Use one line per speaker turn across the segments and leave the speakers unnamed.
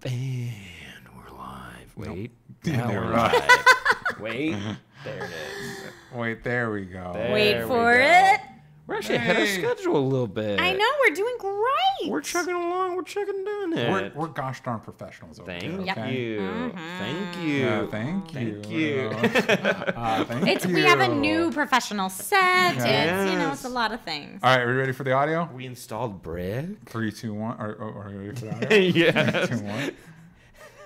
And we're live. Wait.
Nope.
Now we're
Right.
live. Wait. There it is.
Wait, there we go.
Wait for it.
We're actually ahead of schedule a little bit.
I know, we're doing great.
We're chugging along. We're chugging doing it.
We're gosh darn professionals over
Thank
here.
Yep.
Okay?
you.
Mhm.
Thank you.
Yeah, thank you.
Thank you.
Thank you.
We have a new professional set.
Yes.
It's, it's a lot of things.
All right, are we ready for the audio?
We installed bread.
3, 2, 1. Are you ready for the audio?
Yes.
3, 2, 1.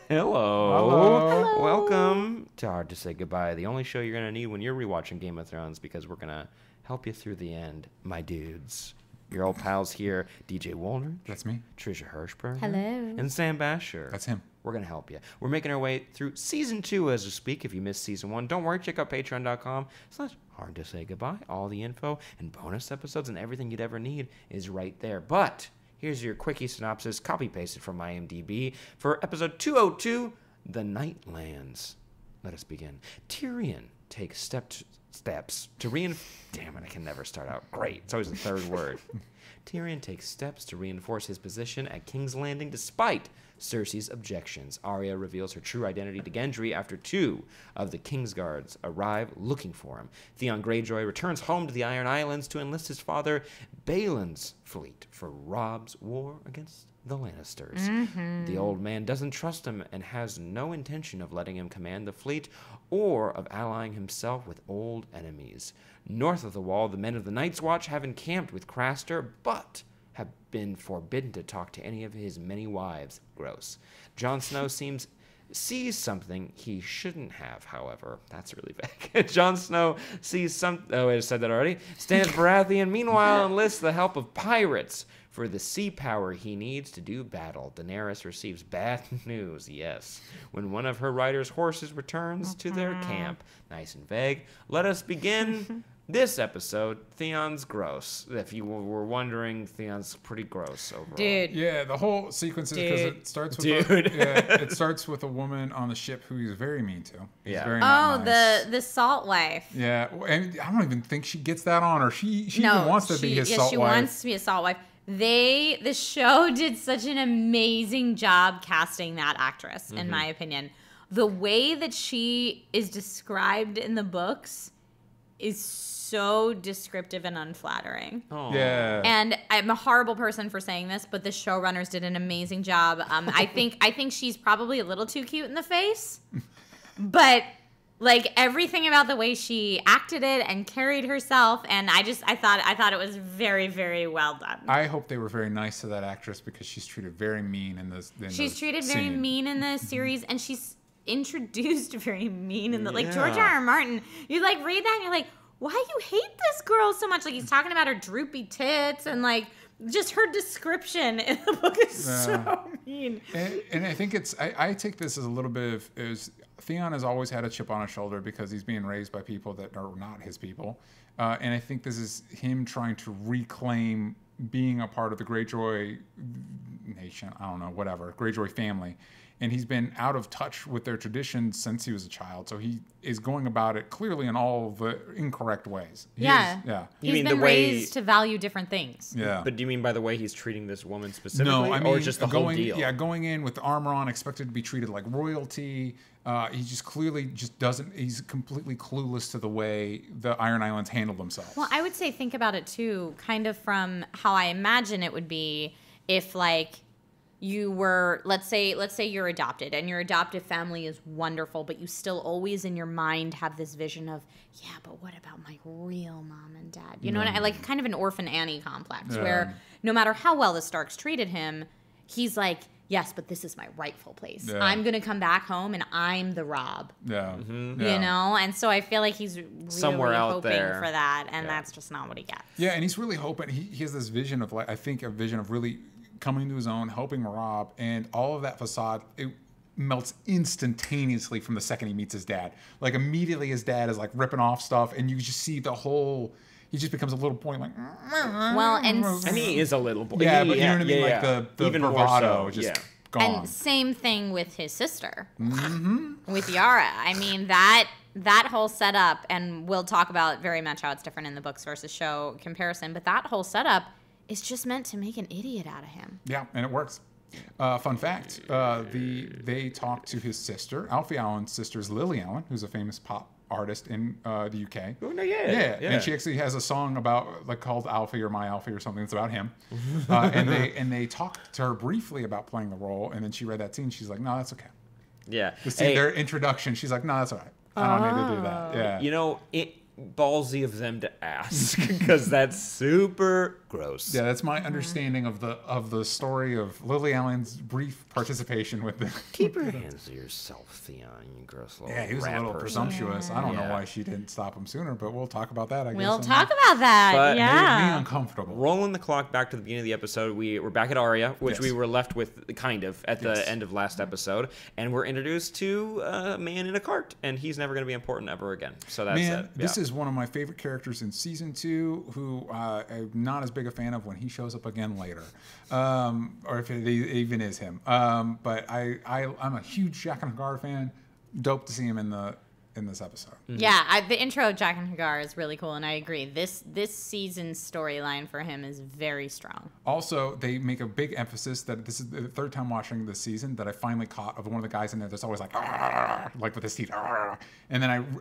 Hello.
Hello.
Welcome to Hard to Say Goodbye, the only show you're going to need when you're rewatching Game of Thrones, because we're going to help you through the end, my dudes. Your old pals here, DJ Wooldridge.
That's me.
Trisha Hershberger.
Hello.
And Sam Bashor.
That's him.
We're going to help you. We're making our way through Season 2 as we speak. If you missed Season 1, don't worry. Check out patreon.com/Hard to Say Goodbye. All the info and bonus episodes and everything you'd ever need is right there. But here's your quickie synopsis, copy-pasted from IMDb for episode 202, The Nightlands. Let us begin. Tyrion takes steps to Damn it, I can never start out. Great. It's always the third word. Tyrion takes steps to reinforce his position at King's Landing despite Cersei's objections. Arya reveals her true identity to Gendry after 2 of the Kingsguards arrive looking for him. Theon Greyjoy returns home to the Iron Islands to enlist his father Balon's fleet for Robb's war against the Lannisters.
Mm-hmm.
The old man doesn't trust him and has no intention of letting him command the fleet or of allying himself with old enemies. North of the Wall, the men of the Night's Watch have encamped with Craster, but have been forbidden to talk to any of his many wives. Gross. Jon Snow sees something he shouldn't have, however. That's really vague. Jon Snow sees something... Oh, I said that already. Stannis Baratheon, meanwhile, enlists the help of pirates for the sea power he needs to do battle. Daenerys receives bad news, yes, when one of her riders' horses returns to their camp. Nice and vague. Let us begin this episode. Theon's gross. If you were wondering, Theon's pretty gross overall.
Dude.
Yeah, the whole sequence is because it starts with it starts with a woman on the ship who he's very mean to. He's very not nice.
The salt wife.
Yeah, and I don't even think she gets that on her. She even wants to be his salt
she
wife.
wants to be a salt wife. The show did such an amazing job casting that actress, in my opinion. The way that she is described in the books is so descriptive and unflattering.
Aww.
Yeah.
And I'm a horrible person for saying this, but the showrunners did an amazing job. I think she's probably a little too cute in the face, but like everything about the way she acted it and carried herself, and I thought it was very, very well done.
I hope they were very nice to that actress because she's treated very mean in this.
She's treated very mean in the series, and she's introduced very mean in the like
Yeah.
George R.R. Martin. You like read that and you're like, why do you hate this girl so much? Like he's talking about her droopy tits and like just her description in the book is so mean.
And I think I take this as a little bit of Theon has always had a chip on his shoulder because he's being raised by people that are not his people, and I think this is him trying to reclaim being a part of the Greyjoy nation. I don't know, whatever, Greyjoy family. And he's been out of touch with their traditions since he was a child. So he is going about it clearly in all the incorrect ways.
He's
You mean
been
the way-
raised to value different things.
Yeah.
But do you mean by the way he's treating this woman specifically?
No, I mean,
or just the whole deal?
Yeah, going in with the armor on, expected to be treated like royalty. He just clearly just doesn't, he's completely clueless to the way the Iron Islands handle themselves.
Well, I would say think about it too, kind of from how I imagine it would be if like you were, let's say you're adopted and your adoptive family is wonderful, but you still always in your mind have this vision of, yeah, but what about my real mom and dad? You know what I like, kind of an Orphan Annie complex where no matter how well the Starks treated him, he's like, yes, but this is my rightful place.
Yeah.
I'm going to come back home and I'm the Rob.
Yeah.
You know? And so I feel like he's really
Somewhere out
hoping
there.
for that, and that's just not what he gets.
Yeah, and he's really hoping, he has this vision of, like, I think a vision of really coming to his own, helping Rob, and all of that facade, it melts instantaneously from the second he meets his dad. Like, immediately his dad is, like, ripping off stuff, and you just see the whole... He just becomes a little boy, like...
Well, and
he is a little boy.
Yeah, but you know what I mean? Like, the
Even more
bravado
so,
just gone.
And same thing with his sister, with Yara. I mean, that whole setup, and we'll talk about very much how it's different in the books versus show comparison, but that whole setup is just meant to make an idiot out of him.
Yeah, and it works. Fun fact: they talked to his sister, Alfie Allen's sister's Lily Allen, who's a famous pop artist in the UK.
Oh, no, yeah.
And she actually has a song called Alfie or My Alfie or something. It's about him. And they talked to her briefly about playing the role, and then she read that scene. She's like, no, that's okay.
Yeah.
Their introduction. She's like, no, that's all right. I don't need to do that. Yeah.
You know, ballsy of them to ask because that's super gross.
Yeah, that's my understanding of the story of Lily Allen's brief participation with the.
Keep your hands to yourself, Theon, you gross little
Yeah, he was a little presumptuous. I don't know why she didn't stop him sooner, but we'll talk about that.
We'll talk about that.
But
yeah.
Made me uncomfortable.
Rolling the clock back to the beginning of the episode, we're back at Arya, which we were left with kind of at the end of last episode, and we're introduced to a man in a cart, and he's never going to be important ever again. So that's it. Yeah.
This is one of my favorite characters in season 2, who I'm not as big a fan of when he shows up again later, or if it even is him. But I'm a huge Jack and Hagar fan. Dope to see him in this episode.
Yeah, the intro of Jack and Hagar is really cool, and I agree. This season's storyline for him is very strong.
Also, they make a big emphasis that this is the third time watching this season that I finally caught of one of the guys in there that's always like with his teeth. And then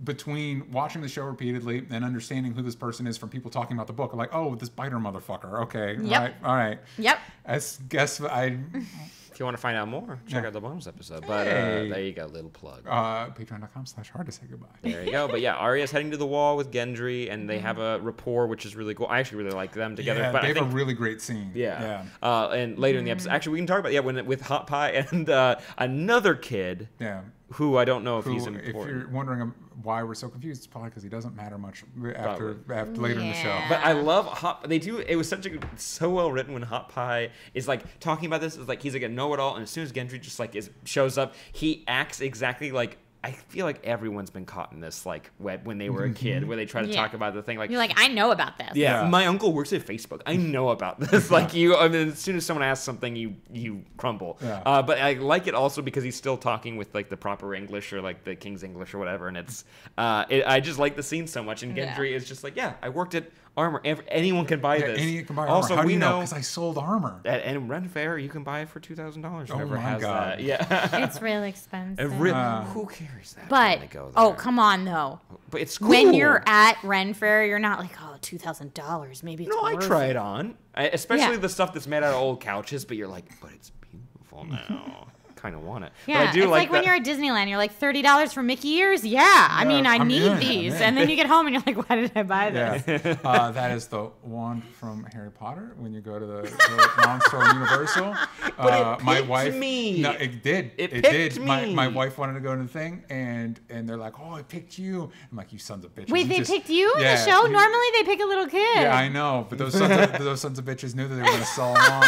between watching the show repeatedly and understanding who this person is from people talking about the book, I'm like, oh, this biter motherfucker. Okay,
yep.
All right.
Yep.
If you want to find out more, check out the bonus episode. But there you go, little plug.
Patreon.com/hardtoSayGoodbye.
There you go. But yeah, Arya's heading to the wall with Gendry, and they have a rapport, which is really cool. I actually really like them together.
Yeah,
but
they have a really great scene.
Yeah. And later in the episode, actually, we can talk about with Hot Pie and another kid.
Yeah.
Who I don't know if he's important.
If you're wondering why we're so confused, it's probably because he doesn't matter much after later in the show.
But I love Hot. They do. It was so well written when Hot Pie is like talking about this. It's like he's like a know-it-all, and as soon as Gendry just like shows up, he acts exactly like. I feel like everyone's been caught in this like web when they were a kid, where they try to talk about the thing like
you're like, I know about this.
Yeah, my uncle works at Facebook. I know about this. Like as soon as someone asks something, you crumble.
Yeah.
But I like it also because he's still talking with like the proper English or like the King's English or whatever, and it's I just like the scene so much. And Gendry is just like, I worked at armor. Anyone can buy this.
Anyone can buy
also,
armor. How do
we
you know?
know
Because I sold armor.
And Ren Fair, you can buy it for $2,000.
Oh my God.
That. Yeah.
It's really expensive.
Who carries that?
But
when they go there?
come on though.
But it's cool.
When you're at Ren Fair, you're not like, $2,000. Maybe it's
I
worth
try
it
it on, especially the stuff that's made out of old couches. But you're like, but it's beautiful now. Kind of want it.
Yeah,
but I do
it's like when you're at Disneyland, you're like $30 for Mickey ears. Yeah, I mean, I need these, and then you get home and you're like, why did I buy this?
Yeah. That is the wand from Harry Potter when you go to the non-store Universal.
But
my wife,
me.
No, it did.
It
did.
picked me.
My wife wanted to go to the thing, and they're like, "Oh, I picked you." I'm like, "You sons of bitches!"
Wait, they picked you in the show? Normally they pick a little kid.
Yeah, I know, but those sons of bitches knew that they were going to sell them on.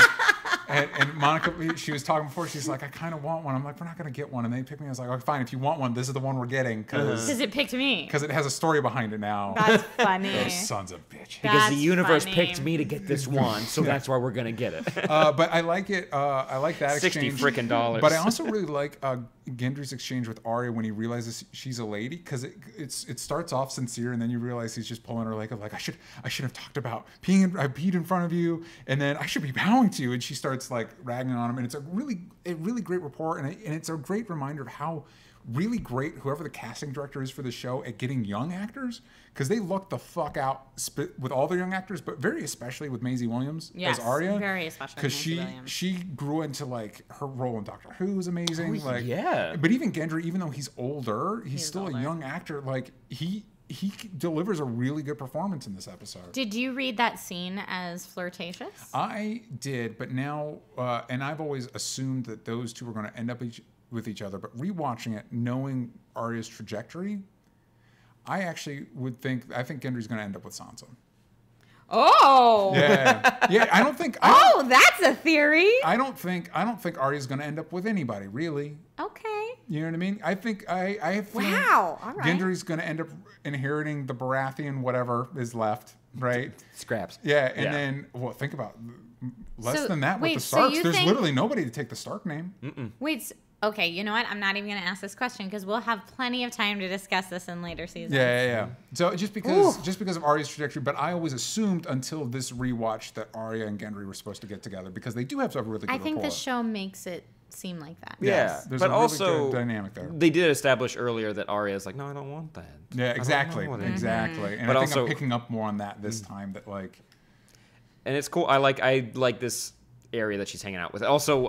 And Monica, she was talking before. She's like, I kind of want one. I'm like, we're not going to get one. And they picked me. I was like, okay, fine. If you want one, this is the one we're getting.
Because it picked me.
Because it has a story behind it now.
That's funny.
Those sons of bitches.
Because the universe picked me to get this wand, so that's why we're going to get it.
But I like it. I like that exchange.
$60 frickin' dollars.
But I also really like Gendry's exchange with Arya when he realizes she's a lady. Because it starts off sincere, and then you realize he's just pulling her leg of like, I should have talked about I peed in front of you, and then I should be bowing to you. And she starts like ragging on him, and it's a really great rapport, and it's a great reminder of how really great whoever the casting director is for the show at getting young actors, because they look the fuck out with all their young actors, but very especially with Maisie Williams as Arya.
Very especially
because she grew into like her role in Doctor Who was amazing. But even Gendry, even though he's older, he's still a young actor. Like he delivers a really good performance in this episode.
Did you read that scene as flirtatious?
I did, but now, and I've always assumed that those two were going to end up with each other, but rewatching it, knowing Arya's trajectory, I think Gendry's going to end up with Sansa.
Oh.
Yeah. I don't think.
That's a theory.
I don't think Arya's going to end up with anybody, really.
Okay.
You know what I mean? I think I have.
Wow. All right.
Gendry's going to end up inheriting the Baratheon, whatever is left, right?
Scraps.
Yeah, and then think about less than that with the Starks. There's literally nobody to take the Stark name.
Wait. Okay, you know what? I'm not even going to ask this question because we'll have plenty of time to discuss this in later seasons.
Yeah. So just because of Arya's trajectory, but I always assumed until this rewatch that Arya and Gendry were supposed to get together because they do have a really good
I think
rapport.
the show makes it seem like that.
Yeah,
There's
but
a really
also
good dynamic there.
they did establish earlier that Arya's like, no, I don't want that.
Yeah, exactly.
I don't know
Mm-hmm.
Exactly. And
But
I think
also-
I'm picking up more on that this time that like
And it's cool. I like this area that she's hanging out with. Also,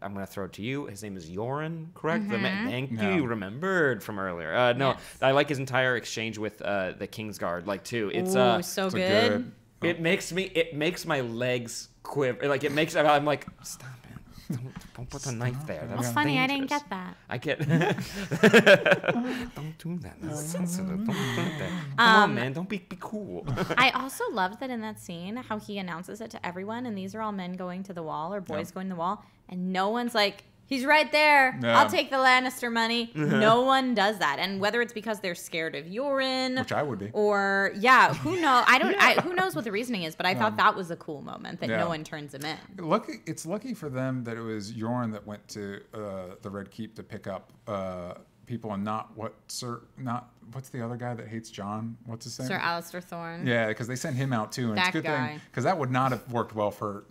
I'm gonna throw it to you. His name is Yoren, correct? Thank you.
No.
You remembered from earlier. No,
Yes.
I like his entire exchange with the Kingsguard. Like too. It's
Ooh, so
it's a
good.
It makes my legs quiver. Like it makes. I'm like, stop it. Don't put the knife there. That's
That's funny. I didn't
dangerous."
get that.
I get. Don't do that. That's sensitive. Don't put it there. Come on, man. Don't be cool.
I also loved that in that scene how he announces it to everyone, and these are all men going to the wall or boys going to the wall, and no one's like, he's right there.
Yeah.
I'll take the Lannister money. No one does that, and whether it's because they're scared of Yoren,
which I would be.
or who knows? Who knows what the reasoning is? But I thought that was a cool moment that no one turns him in.
It's lucky for them that it was Yoren that went to the Red Keep to pick up people and not what's the other guy that hates Jon? What's his name?
Sir Alistair Thorne.
Yeah, because they sent him out too, and
That
it's a good
guy.
thing because that would not have worked well for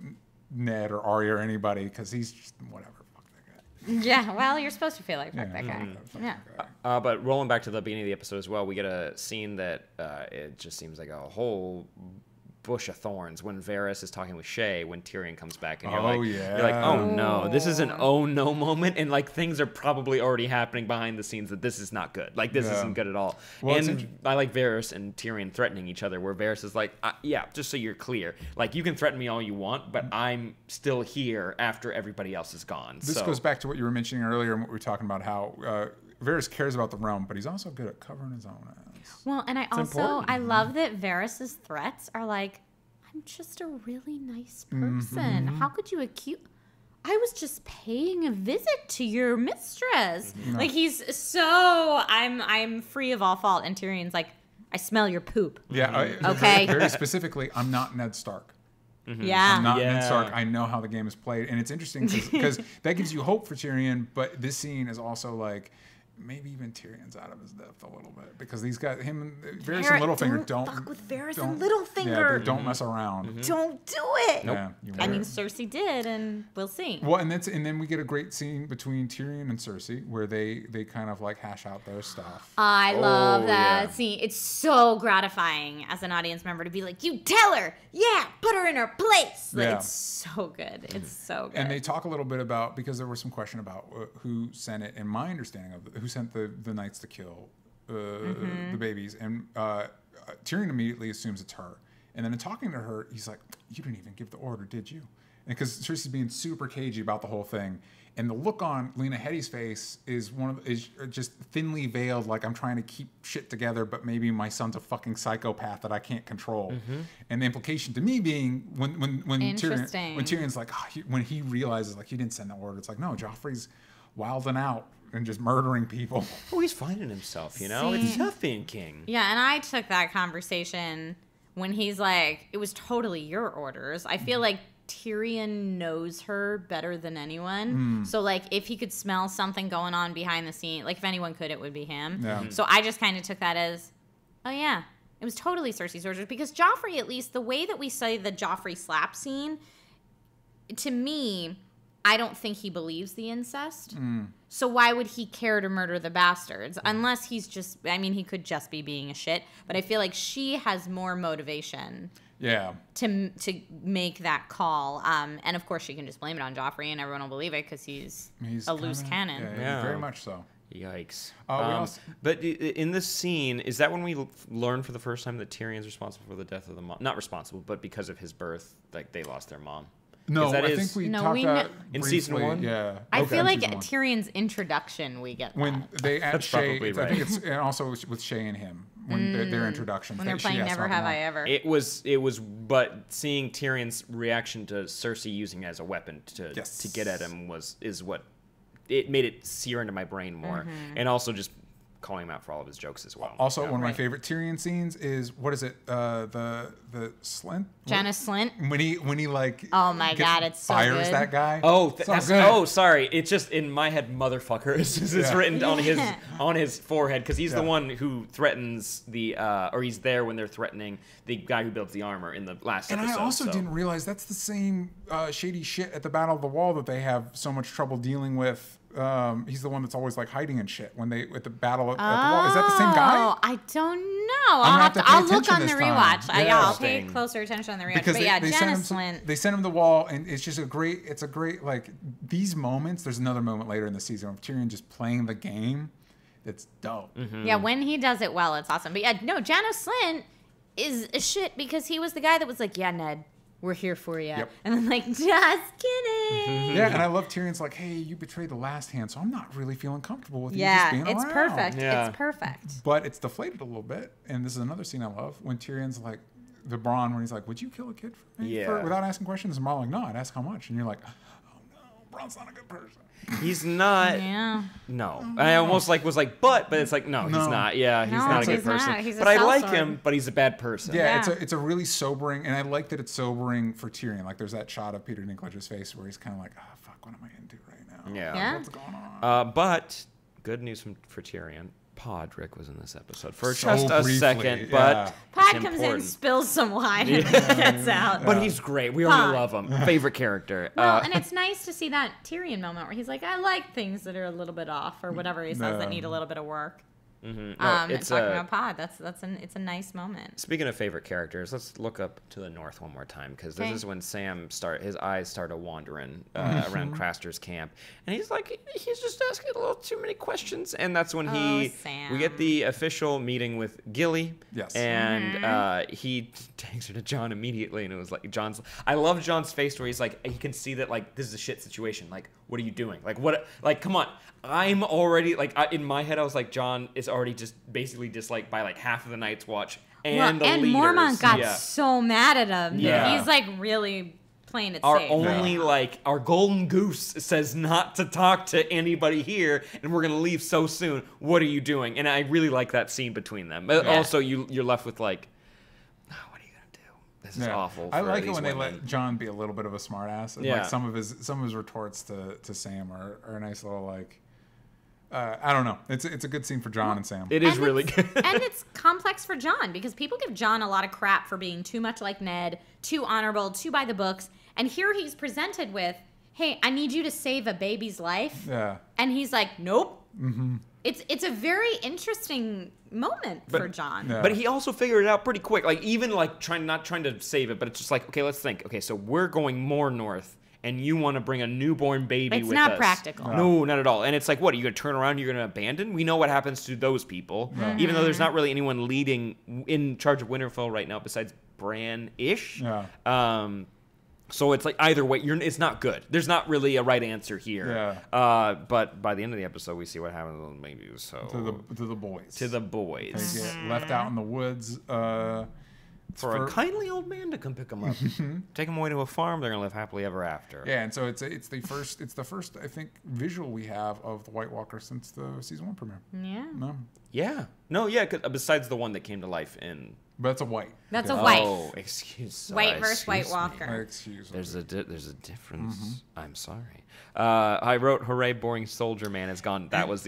Ned or Arya or anybody because he's just whatever. Fuck that guy.
Yeah, well, you're supposed to feel like fuck that
Yeah.
guy.
Fuck
Yeah.
that guy.
But rolling back to the beginning of the episode as well, we get a scene that it just seems like a whole bush of thorns when Varys is talking with Shay when Tyrion comes back and you're
Oh,
like,
yeah.
you're like, oh no, this is an oh no moment, and like things are probably already happening behind the scenes that this is not good. Like this
Yeah.
isn't good at all.
Well, it's
and I like Varys and Tyrion threatening each other, where Varys is like, yeah, just so you're clear, like you can threaten me all you want, but I'm still here after everybody else is gone.
This
so,
goes back to what you were mentioning earlier and what we were talking about how Varys cares about the realm, but he's also good at covering his own ass.
Well, and I
important.
love that Varys's threats are like, I'm just a really nice person. How could you accuse? I was just paying a visit to your mistress. Like he's so I'm free of all fault, and Tyrion's like, I smell your poop.
Yeah.
Okay.
Very specifically, I'm not Ned Stark.
Yeah.
I'm not
Yeah.
Ned Stark. I know how the game is played, and it's interesting because that gives you hope for Tyrion. But this scene is also like maybe even Tyrion's out of his depth a little bit because these guys, him, Varys and Littlefinger don't
fuck with Varys
don't-
and Littlefinger.
Yeah, they don't mess around.
Don't do it.
Yeah, you
I
won't.
mean, Cersei did, and we'll see.
Well, and then we get a great scene between Tyrion and Cersei where they kind of like hash out their stuff.
I love that
yeah.
scene. It's so gratifying as an audience member to be like, you tell her, yeah, put her in her place. Like,
Yeah.
it's so good. It's so good.
And they talk a little bit about because there was some question about who sent it, and my understanding of who sent the knights to kill the babies, and Tyrion immediately assumes it's her, and then in talking to her, he's like, "You didn't even give the order, did you?" And because Cersei's being super cagey about the whole thing, and the look on Lena Headey's face is is just thinly veiled, like I'm trying to keep shit together, but maybe my son's a fucking psychopath that I can't control. And the implication to me being when
Interesting.
Tyrion's like when he realizes like he didn't send the order, it's like no, Joffrey's wilding out and just murdering people.
oh, he's finding himself, you know? It's tough being king.
yeah, and I took that conversation when he's like, it was totally your orders. I feel like Tyrion knows her better than anyone. So, like, if he could smell something going on behind the scene, like, if anyone could, it would be him.
Yeah.
So I just kind of took that as, oh, yeah, it was totally Cersei's orders. Because Joffrey, at least, the way that we say the Joffrey slap scene, to me, I don't think he believes the incest. So why would he care to murder the bastards? Unless he's just, I mean, he could just be being a shit. But I feel like she has more motivation
Yeah.
to make that call. And of course, she can just blame it on Joffrey, and everyone will believe it because he's a loose cannon.
Yeah, very much so.
Yikes.
We also-
But in this scene, is that when we learn for the first time that Tyrion's responsible for the death of the mom? Not responsible, but because of his birth, like they lost their mom.
No,
that
I
is-
think we
No,
talked
we
about
kn-
In season
briefly,
one?
Yeah.
I
Okay,
feel like
season one.
Tyrion's introduction, we get
when
that.
they at
That's
Shay,
probably
I think
right.
it's and also with Shay and him when their introduction.
When they're
She
playing
has
Never
something
Have
on.
I Ever.
It was, but seeing Tyrion's reaction to Cersei using it as a weapon to
Yes.
get at him is what it made it sear into my brain more, and also just calling him out for all of his jokes as well.
Also, one of my favorite Tyrion scenes is, what is it? The Slint?
Janis Slint.
When he like,
Oh my God, it's so
fires
good.
that guy.
Oh,
So good.
oh, sorry. It's just in my head, motherfucker. It's written on his forehead because he's the one who threatens or he's there when they're threatening the guy who builds the armor in the last episode.
And I also didn't realize that's the same shady shit at the Battle of the Wall that they have so much trouble dealing with. He's the one that's always like hiding and shit when they at the battle at the wall. Is that the same guy?
Oh, I don't know. I'll look on the rewatch.
Yeah.
I'll pay closer attention on the rewatch.
Because
but yeah,
they
Janis
sent
Slint.
they sent him the wall, and it's just a great like these moments. There's another moment later in the season of Tyrion just playing the game. It's dope.
Mm-hmm.
Yeah, when he does it well, it's awesome. But yeah, no, Janis Slint is a shit because he was the guy that was like, yeah, Ned, we're here for you.
Yep.
And then like, just kidding.
Yeah, and I love Tyrion's like, hey, you betrayed the last hand, so I'm not really feeling comfortable with you just
Yeah,
being
it's
around.
perfect.
Yeah.
It's perfect.
But it's deflated a little bit, and this is another scene I love when Tyrion's like, the Bronn, when he's like, would you kill a kid for me
Yeah.
without asking questions? And Bronn like, no, I'd ask how much. And you're like, oh no, Bronn's not a good person.
He's not.
Yeah.
No, I almost was like, but it's like, no, he's
No.
not. Yeah, he's
No,
not a good
he's not.
person.
He's a
But I like
sellsword.
him, but he's a bad person.
Yeah,
Yeah.
it's a really sobering, and I like that it's sobering for Tyrion. Like, there's that shot of Peter Dinklage's face where he's kind of like, oh, fuck, what am I going to do right now?
Yeah.
Yeah.
What's going on?
But good news for Tyrion. Podrick was in this episode for
So
just a
briefly,
second,
yeah.
but
Pod
it's
comes in,
important.
spills some wine, and then gets out.
But he's great. We already
Pod.
love him. Favorite character.
Well, and it's nice to see that Tyrion moment where he's like, I like things that are a little bit off, or whatever he says that need a little bit of work.
No,
And
it's
talking about Pod, it's a nice moment.
Speaking of favorite characters, let's look up to the north one more time because this
Okay.
is when his eyes started wandering around Craster's camp, and he's just asking a little too many questions, and that's when we
Sam.
get the official meeting with Gilly.
Yes.
And he takes her to John immediately, and it was like I love John's face where he's like, he can see that like this is a shit situation. Like, what are you doing? Like, what? Like, come on. I'm already like in my head I was like, John is already just basically disliked by like half of the Night's Watch and the
and
leaders.
Mormont got
Yeah.
so mad at him.
Yeah.
He's like really playing it
Our
safe.
only like our golden goose says not to talk to anybody here, and we're gonna leave so soon. What are you doing? And I really like that scene between them. But
Yeah.
also you're left with like, oh, what are you gonna do? This is
Yeah.
awful.
I
for
like it
these
when
women.
they let John be a little bit of a smartass. And
Yeah.
like some of his retorts to Sam are a nice little like. I don't know. It's a good scene for John and Sam.
It is
And
really
it's-
good.
And it's complex for John because people give John a lot of crap for being too much like Ned, too honorable, too by the books. And here he's presented with, hey, I need you to save a baby's life.
Yeah.
And he's like, nope. Mm-hmm. It's a very interesting moment for John.
Yeah.
But he also figured it out pretty quick. Like even like not trying to save it, but it's just like, okay, let's think. Okay, so we're going more north, and you want to bring a newborn baby
It's
with
not
us.
practical.
No, not at all. And it's like, what? Are you going to turn around? You're going to abandon? We know what happens to those people. Even though there's not really anyone leading in charge of Winterfell right now besides Bran-ish.
Yeah.
So it's like either way, it's not good. There's not really a right answer here.
Yeah.
But by the end of the episode, we see what happens with the baby. So
To the boys.
to the boys.
They get left out in the woods.
For a kindly old man to come pick them up, take them away to a farm. They're gonna live happily ever after.
Yeah, and so it's the first I think visual we have of the White Walker since the season 1 premiere.
Yeah.
No,
Yeah. No. Yeah. Besides the one that came to life in.
but it's a white.
That's a
Yeah.
white.
Oh, excuse.
White versus White
excuse me.
Walker.
Excuse me.
There's a difference. I'm sorry. I wrote, "Hooray, boring soldier man is gone." That was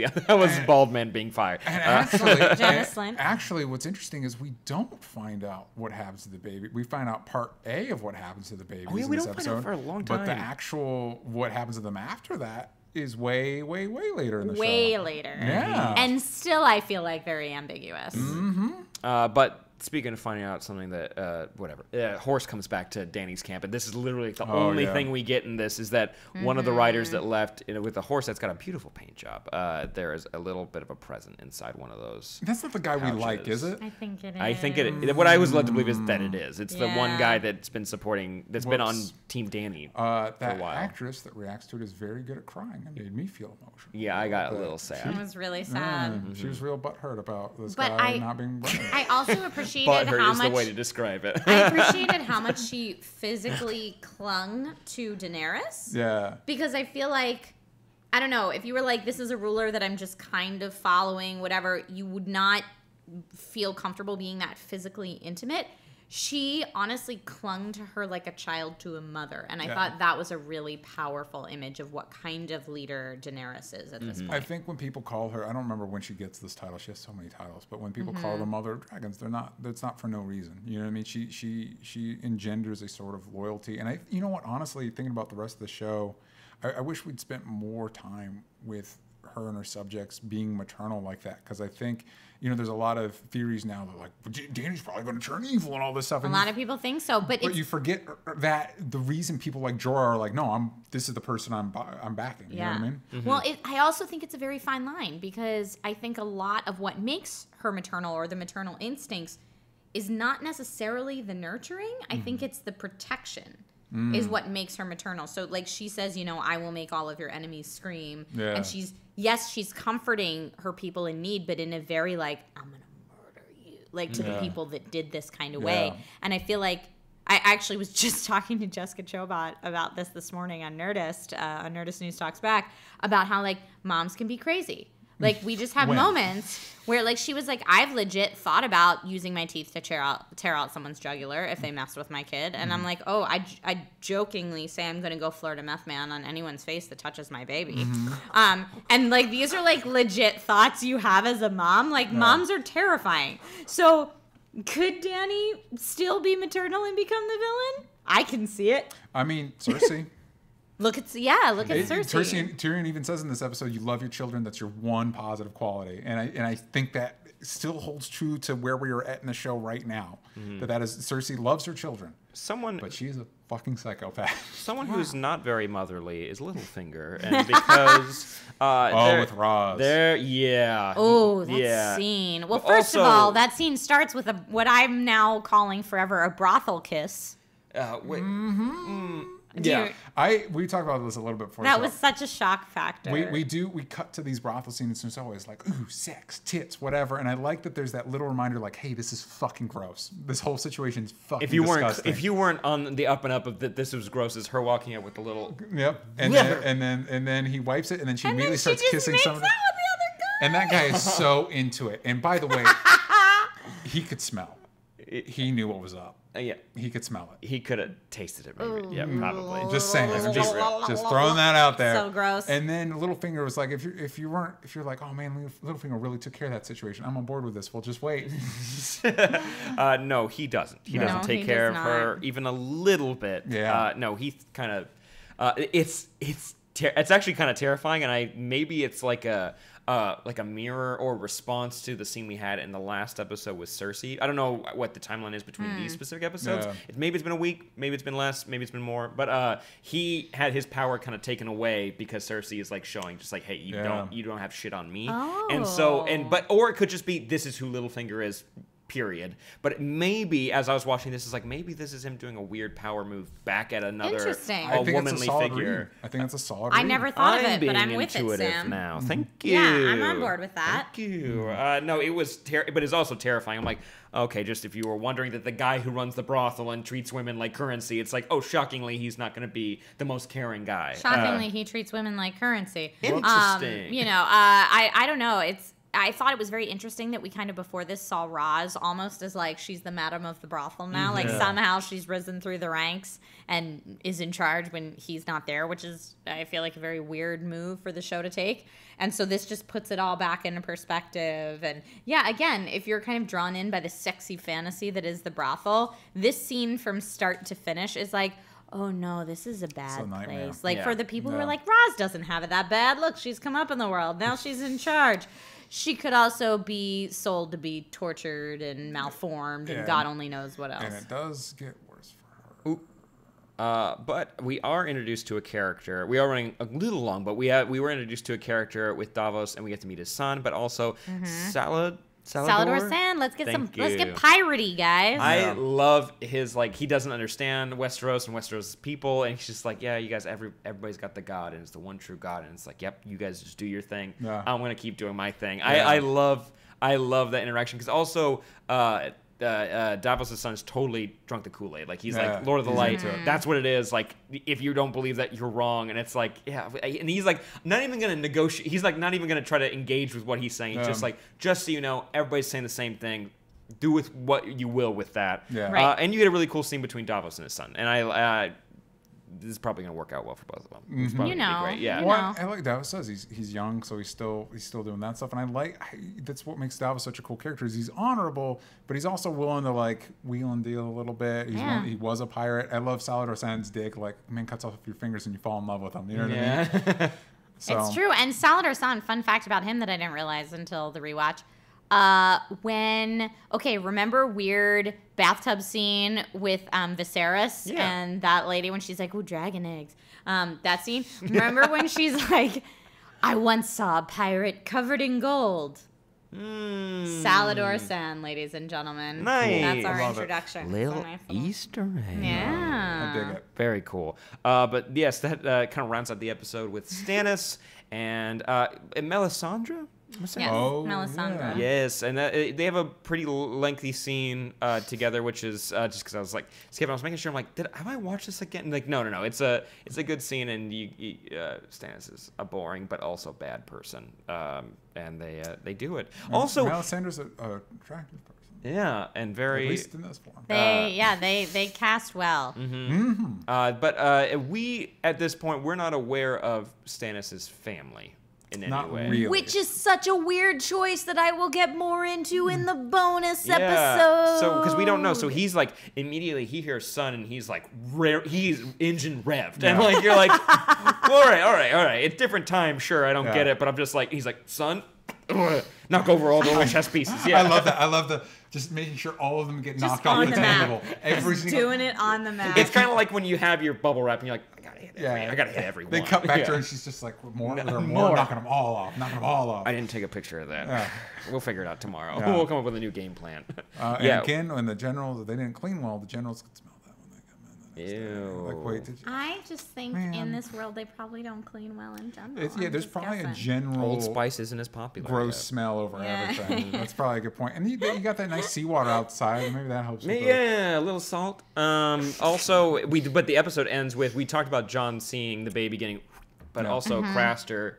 bald man being fired.
And actually,
Janis Slint.
actually, what's interesting is we don't find out what happens to the baby. We find out part A of what happens to the baby
Oh, yeah,
in
we
this
don't find
episode.
out for a long
But the
time.
actual what happens to them after that is way, way, way later in the
Way
show.
later.
Yeah.
And still, I feel like very ambiguous.
But speaking of finding out something that whatever, Horse comes back to Danny's camp, and this is literally the only
yeah.
thing we get in this is that one of the riders that left with the horse that's got a beautiful paint job. There is a little bit of a present inside one of those.
That's not the guy we like,
pouches.
is it?
I think it is.
I think what I was led to believe is that it is. It's the one
Yeah.
guy that's been supporting, that's been on
Whoops.
Team Danny.
That
a while.
actress that reacts to it is very good at crying. It made me feel emotional.
Yeah, I got a
But
little
It
sad.
was really
yeah,
sad.
She was real butthurt about this
But
guy
I-
not being Bran.
I also appreciated
Butthurt
how
is
much
the way to describe it.
I appreciated how much she physically clung to Daenerys.
Yeah.
Because I feel like I don't know, if you were like, this is a ruler that I'm just kind of following, whatever, you would not feel comfortable being that physically intimate. She honestly clung to her like a child to a mother. And I thought that was a really powerful image of what kind of leader Daenerys is at this point.
I think when people call her, I don't remember when she gets this title. She has so many titles. But when people call her Mother of Dragons, that's not for no reason. You know what I mean? She engenders a sort of loyalty. And you know what? Honestly, thinking about the rest of the show, I wish we'd spent more time with her and her subjects being maternal like that, because I think, you know, there's a lot of theories now that like, well, Dany's probably going to turn evil and all this stuff.
A lot of people think so, but
you forget that the reason people like Jorah are like, no, this is the person I'm backing. You know what I mean?
Mm-hmm. Well, I also think it's a very fine line, because I think a lot of what makes her maternal or the maternal instincts is not necessarily the nurturing. I think it's the protection. Is what makes her maternal. So, like, she says, you know, I will make all of your enemies scream. Yeah. And she's comforting her people in need, but in a very, like, I'm going to murder you, like, to the people that did this kind of way. And I feel like, I actually was just talking to Jessica Chobot about this morning on Nerdist, on Nerdist News Talks Back, about how, like, moms can be crazy. Like, we just have moments where, like, she was like, I've legit thought about using my teeth to tear out someone's jugular if they messed with my kid. And I'm like, oh, I jokingly say I'm going to go flirt a meth man on anyone's face that touches my baby. And, like, these are, like, legit thoughts you have as a mom. Like, moms are terrifying. So could Dany still be maternal and become the villain? I can see it.
I mean, Cersei.
Look at Cersei.
Tyrion even says in this episode, "You love your children. That's your one positive quality." And I think that still holds true to where we are at in the show right now. That is, Cersei loves her children. But she's a fucking psychopath.
Someone who's not very motherly is Littlefinger, and because
with Roz.
Oh, that scene. Well, first of all, that scene starts with what I'm now calling forever a brothel kiss.
We talked about this a little bit before.
That was such a shock factor.
We cut to these brothel scenes and it's always like, ooh, sex, tits, whatever. And I like that there's that little reminder like, hey, this is fucking gross. This whole situation's fucking disgusting.
If you weren't on the up and up of that this was gross, as her walking out with the little
and then he wipes it and then she immediately starts kissing someone. And that guy is so into it. And by the way, he could smell. He knew what was up. He could smell it.
He could have tasted it, maybe. Yeah, probably.
Just saying. Just throwing that out there.
So gross.
And then Littlefinger was like, if you're like, oh man, Littlefinger really took care of that situation. I'm on board with this. Well, just wait.
No, he doesn't. He doesn't take care of her even a little bit.
Yeah.
No, he kind of. It's actually kind of terrifying, and maybe it's like a mirror or response to the scene we had in the last episode with Cersei. I don't know what the timeline is between these specific episodes. Yeah. Maybe it's been a week, maybe it's been less, maybe it's been more. But he had his power kind of taken away because Cersei is like showing just like, hey, you don't have shit on me.
Oh.
And or it could just be this is who Littlefinger is. Period. But maybe as I was watching this, it's like maybe this is him doing a weird power move back at another womanly figure.
I think it's a solid.
I never thought of it, but I'm with it, Sam.
Now, thank you.
Yeah, I'm on board with that.
Thank you. No, it was, but it's also terrifying. I'm like, okay, just if you were wondering that the guy who runs the brothel and treats women like currency, it's like, oh, shockingly, he's not going to be the most caring guy.
Shockingly, he treats women like currency.
Interesting.
I don't know. I thought it was very interesting that we kind of before this saw Roz almost as like she's the madam of the brothel now. Like somehow she's risen through the ranks and is in charge when he's not there, which is, I feel like, a very weird move for the show to take. And so this just puts it all back into perspective. And yeah, again, if you're kind of drawn in by the sexy fantasy that is the brothel, this scene from start to finish is like, oh no, this is a bad place. Like for the people who are like, Roz doesn't have it that bad. Look, she's come up in the world. Now she's in charge. She could also be sold to be tortured and malformed, and God only knows what else.
And it does get worse for
her. But we are introduced to a character. We are running a little long, but we were introduced to a character with Davos, and we get to meet his son, but also Salador
Sand. Let's get piratey, guys.
I love his, like, he doesn't understand Westeros and Westeros' people, and he's just like, yeah, you guys, everybody's got the God, and it's the one true God, and it's like, yep, you guys just do your thing. I'm gonna keep doing my thing. I love that interaction, because also Davos' son's totally drunk the Kool-Aid. Like he's
Yeah,
like Lord of the
he's
Light.
into it.
That's what it is. Like if you don't believe that, you're wrong. And it's like, yeah. And he's like not even gonna negotiate. He's like not even gonna try to engage with what he's saying. It's just like, just so you know, everybody's saying the same thing. Do with what you will with that.
Yeah.
Right.
And you get a really cool scene between Davos and his son. And this is probably going to work out well for both of them. It's probably
You
gonna
know.
be great. Yeah.
You
Well,
know.
I like Davos says he's young, so he's still doing that stuff, and that's what makes Davos such a cool character. Is he's honorable, but he's also willing to like wheel and deal a little bit. He was a pirate. I love Salvador San's dig. Like, man cuts off your fingers and you fall in love with him. You know what I mean? So,
It's true. And Salvador San, fun fact about him that I didn't realize until the rewatch. Remember weird bathtub scene with Viserys and that lady when she's like, "Ooh, dragon eggs." That scene. Remember when she's like, "I once saw a pirate covered in gold." Salvador San, ladies and gentlemen.
Nice.
That's our
Love it.
introduction.
Little
So nice little-
Easter egg.
Yeah.
I dig it.
Very cool. But yes, that kind of rounds out the episode with Stannis and Melisandre.
Yes,
Oh,
Melisandre.
yeah.
Yes, and they have a pretty lengthy scene together, which is just because I was like, Skip, I was making sure. I'm like, have I watched this again? Like, no. It's a good scene, and Stannis is a boring but also bad person, and they do it. Also,
Melisandre's an attractive person,
yeah, and very.
at least in this form.
They cast well.
But we at this point we're not aware of Stannis's family in any
Not
way.
really.
Which is such a weird choice that I will get more into in the bonus
Yeah.
episode.
So, because we don't know. So he's like, immediately he hears son and he's like, he's engine revved. And like, you're like, well, all right. It's different time. Sure, I don't get it. But I'm just like, he's like, son, knock over all the chess pieces. Yeah.
I love that. I love the just making sure all of them get knocked
on
off the
the map.
table. Every single.
doing it on the map.
It's kind of like when you have your bubble wrap and you're like, I gotta hit every
They
one.
cut back
Yeah.
to her and she's just like, more,
No,
there are
more.
more, knocking them all off.
I didn't take a picture of that.
Yeah.
We'll figure it out tomorrow.
Yeah.
We'll come up with a new game plan.
And again, when the generals, they didn't clean well, the generals could smell that when they come in the next day.
Ew.
Like, wait, did you?
I just think
Man.
in this world they probably don't clean well in general.
Yeah,
I'm
there's
just
probably a
guessing.
general
Old Spice isn't as popular.
gross
yet.
smell over
Yeah.
everything. That's probably a good point. And you got that nice seawater outside. Maybe that helps. With
Yeah, a little salt. Also, but the episode ends with we talked about Jon seeing the baby getting, but also Craster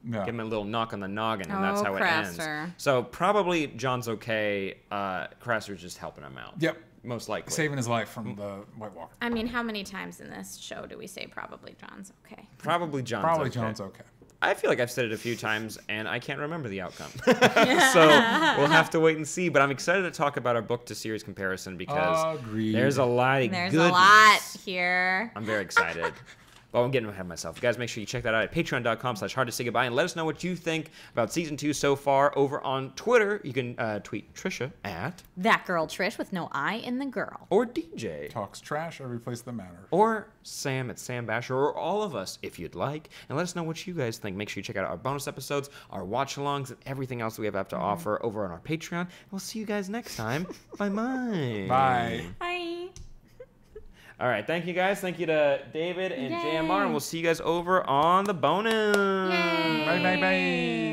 Yeah.
give him a little knock on the noggin, and that's
Oh,
how it ends.
Craster.
So probably Jon's okay. Craster's just helping him out.
Yep.
Most likely.
Saving his life from the White Walker.
I mean, how many times in this show do we say probably John's okay?
Probably Jon's
Probably
okay.
John's okay.
I feel like I've said it a few times, and I can't remember the outcome. So we'll have to wait and see. But I'm excited to talk about our book to series comparison because
Agreed.
there's a lot of
There's
goodness.
a lot here.
I'm very excited. But I'm getting ahead of myself. Guys, make sure you check that out at patreon.com/hardtosaygoodbye and let us know what you think about season 2 so far over on Twitter. You can tweet Trisha at
That girl Trish with no I in the girl.
or DJ
Talks trash every place that matters.
or Sam at Sam Bashor or all of us if you'd like. And let us know what you guys think. Make sure you check out our bonus episodes, our watch-alongs, and everything else we have to offer over on our Patreon. And we'll see you guys next time. Bye-bye.
Bye.
Hi.
All right, thank you guys. Thank you to David and
Yay.
JMR, and we'll see you guys over on the bonus.
Yay.
Bye.